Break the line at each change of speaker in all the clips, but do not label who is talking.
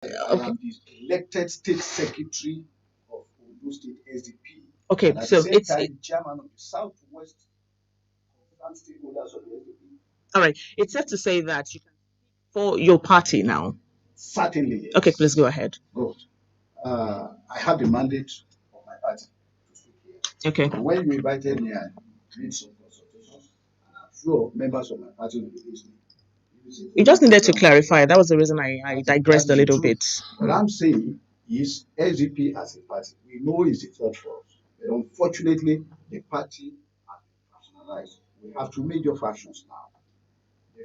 I am the elected state secretary of ONDO State SDP.
Okay,
and
so it's
the chairman of the Southwest stakeholders of the SDP.
All right. It's safe to say that you can speak for your party now.
Certainly, yes.
Okay, please go ahead.
Good. I have the mandate of my party to speak here.
Okay.
When you invited me, I made some consultations, and I'm sure members of my party will be listening.
You just needed to clarify. That was the reason I digressed a little bit.
What I'm saying is SDP as a party, we know it's the third for us. But unfortunately, the party has been personalized. We have two major factions now. The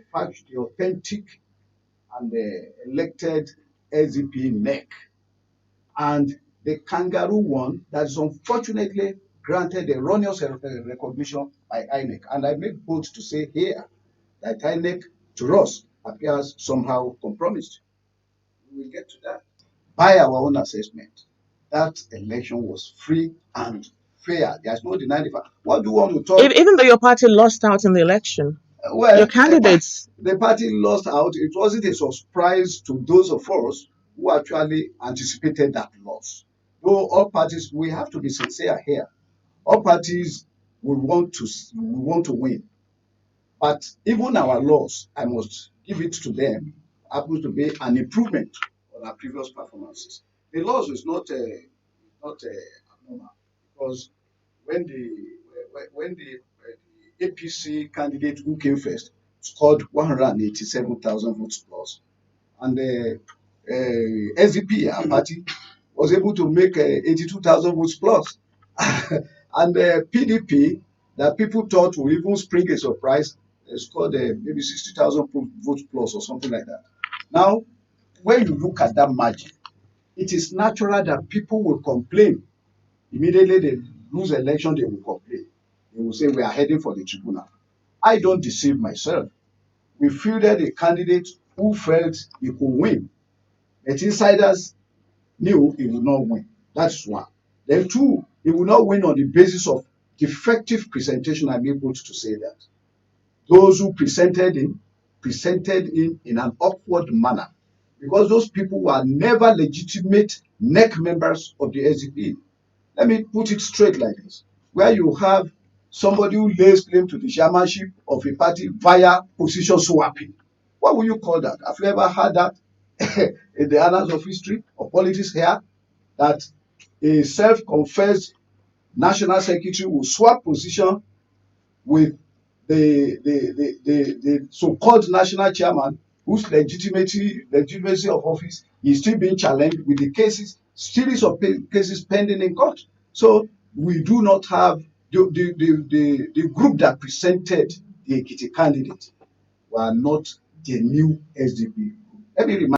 authentic and the elected SDP NEC, and the kangaroo one that is unfortunately granted erroneous recognition by INEC. And I make bold to say here that INEC to us appears somehow compromised. We will get to that. By our own assessment, that election was free and fair. There's no denying the fact. What do you want to talk?
Even though your party lost out in the election,
well,
your candidates.
The party lost out. It wasn't a surprise to those of us who actually anticipated that loss. Though all parties, we have to be sincere here. All parties will want to win. But even our loss, I must give it to them, happens to be an improvement on our previous performances. The loss is not abnormal, because when the APC candidate who came first scored 187,000 votes plus, and the SDP, our party, was able to make 82,000 votes plus, and the PDP, that people thought would even spring a surprise, scored maybe 60,000 votes plus or something like that. Now, when you look at that margin, it is natural that people will complain. Immediately they lose election, they will complain. They will say we are heading for the tribunal. I don't deceive myself. We fielded a candidate who felt he could win, but insiders knew he would not win. That's one. Then two, he will not win on the basis of effective presentation. I'm able to say that. Those who presented him in an awkward manner, because those people were never legitimate NEC members of the SDP. Let me put it straight like this: where you have somebody who lays claim to the chairmanship of a party via position swapping. What will you call that? Have you ever heard that in the annals of history or politics here, that a self-confessed national secretary will swap position with the so-called national chairman, whose legitimacy of office is still being challenged with the series of cases pending in court? So we do not have the group that presented the EKITI candidate were not the new SDP group. Let me remind